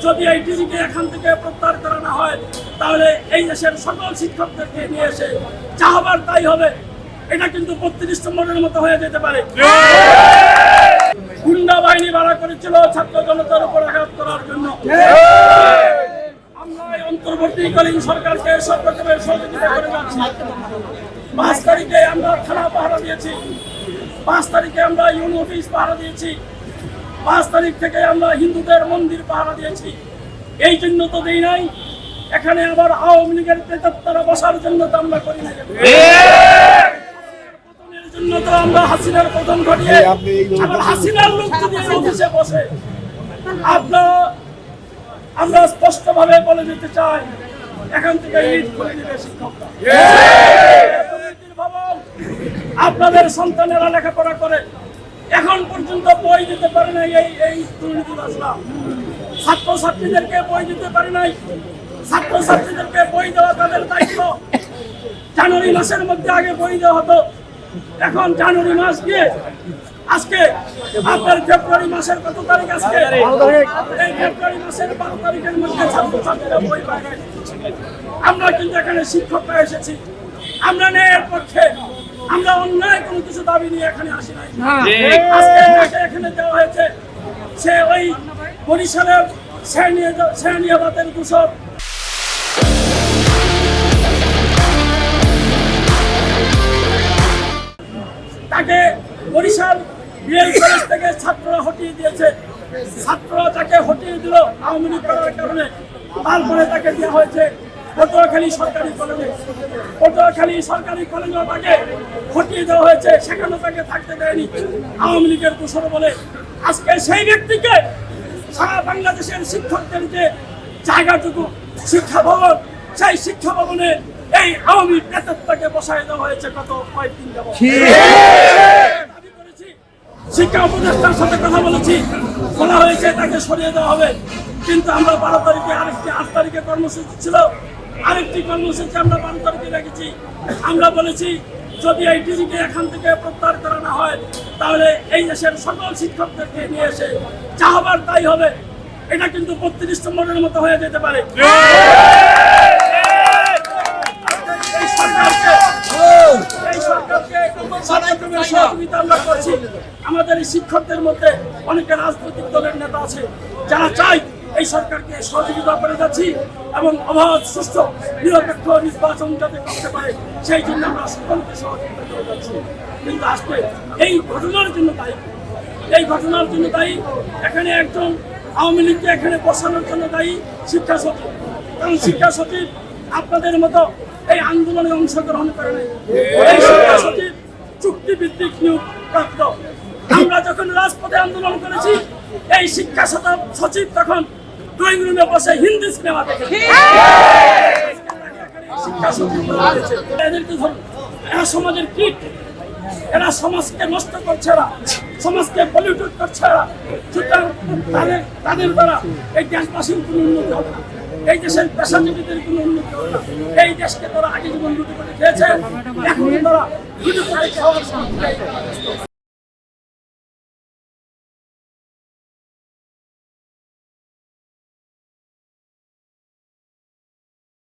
যদি এই ডিজিকে এখান থেকে প্রত্যাহার করা না হয় তাহলে এই দেশের সকল শিক্ষকদেরকে নিয়ে এসে যা হবার তাই হবে। এটা কিন্তু 32 নম্বরের মতো হয়ে যেতে পারে। গুন্ডা বাহিনী ভাড়া করেছিল ছাত্র জনতার উপর আঘাত করার জন্য। আমরা এই অন্তর্বর্তীকালীন সরকারকে সব রকমের সহযোগিতা করে যাচ্ছি। 5 তারিখে আমরা থানা পাহারা দিয়েছি, 5 তারিখে আমরা ইউনো অফিস পাহারা দিয়েছি, 5 তারিখ থেকে আমরা হিন্দুদের মন্দির পাহারা দিয়েছি। এই জন্য তো দেই নাই, এখানে আবার আওয়ামী লীগের প্রেতাত্মারা বসার জন্য তো আমরা করি না। পতনের জন্য তো আমরা হাসিনার পতন ঘটিয়ে আবার হাসিনার লোক যদি অফিসে বসে। আমরা স্পষ্টভাবে বলে দিতে চাই, এখান থেকে ইট খুলে দিবে শিক্ষকরা। আপনাদের সন্তানেরা লেখাপড়া করে এখন পর্যন্ত বই দিতে পারে নাই এই দুর্নীতিবাজরা। ছাত্রছাত্রীদেরকে বই দিতে পারে নাই। ছাত্রছাত্রীদেরকে বই দেওয়া তাদের দায়িত্ব। জানুয়ারি মাসের মধ্যে আগে বই দেওয়া হতো, এখন জানুয়ারি মাস গিয়ে আজকে আপনার ফেব্রুয়ারি মাসের কত তারিখ? আজকে এই ফেব্রুয়ারি মাসের 12 তারিখের মধ্যে ছাত্রছাত্রীরা বই পায় নাই। আমরা কিন্তু এখানে শিক্ষকরা এসেছি, আমরা ন্যায়ের পক্ষে, আমরা অন্যায় কোনো কিছু দাবি নিয়ে এখানে আসি নাই। আজকে এখানে দেওয়া হয়েছে সে ওই বরিশালের সেনিয়াবাদের দূষক। তাকে বরিশাল বিএল কলেজ থেকে ছাত্ররা হটিয়ে দিয়েছে। ছাত্ররা তাকে হটিয়ে দিল আওয়ামী লীগ করার কারণে। তারপরে তাকে দেওয়া হয়েছে পটুয়াখালী সরকারি কলেজে। পটুয়াখালী সরকারি কলেজেও তাকে হটিয়ে দেওয়া হয়েছে, সেখানে তাকে থাকতে দেয়নি আওয়ামী লীগের দোষর বলে। আজকে সেই ব্যক্তিকে সারা বাংলাদেশের শিক্ষকদের যে জায়গাটুকু শিক্ষা ভবন, সেই শিক্ষা ভবনে এই আওয়ামী প্রেতাত্মাকে বসায় দেওয়া হয়েছে গত কয়েকদিন যাবত। শিক্ষা উপদেষ্টার সাথে কথা বলেছি, বলা হয়েছে তাকে সরিয়ে দেওয়া হবে। কিন্তু আমরা 12 তারিখে আরেকটি 8 তারিখে কর্মসূচি ছিল, আরেকটি কর্মসূচি আমরা 12 তারিখে রেখেছি। আমরা বলেছি যদি এই ডিজিকে এখান থেকে প্রত্যাহার করা না হয় তাহলে এই দেশের সকল শিক্ষকদেরকে নিয়ে এসে যা হবার তাই হবে। এটা কিন্তু 32 নম্বরের মতো হয়ে যেতে পারে। এই সরকারকে সহযোগিতা আমরা করছি। আমাদের এই শিক্ষকদের মধ্যে অনেকে রাজনৈতিক দলের নেতা আছে যারা চাই এই সরকারকে সহযোগিতা করে যাচ্ছি এবং অবাধ সুষ্ঠু নিরপেক্ষ নির্বাচন যাতে করতে পারে সেই জন্য আমরা সকলকে সহযোগিতা করে যাচ্ছি। কিন্তু আজকে এই ঘটনার জন্য দায়ী, এই ঘটনার জন্য দায়ী এখানে একজন আওয়ামী লীগকে এখানে বসানোর জন্য দায়ী শিক্ষা সচিব। কারণ শিক্ষা সচিব আপনাদের মতো এই আন্দোলনে অংশগ্রহণ করে নাই। এই শিক্ষা সচিব চুক্তিভিত্তিক নিয়োগ প্রাপ্ত। আমরা যখন রাজপথে আন্দোলন করেছি এই শিক্ষা সচিব তখন ড্রয়িং রুমে বসে হিন্দি সিনেমা দেখে। শিক্ষা সচিব এদেরকে ধরুন, এরা সমাজের কীট, এরা সমাজকে নষ্ট করছে, এরা সমাজকে পলিউটেড করছে। এরা সুতরাং তাদের দ্বারা এই দেশবাসীর কোনো উন্নতি হবে না, এই দেশের পেশাজীবীদের কোনো উন্নতি হবে না। এই দেশকে তারা আগে জীবন লুটি করে খেয়েছে, এখন তারা লুটি করে খাওয়ার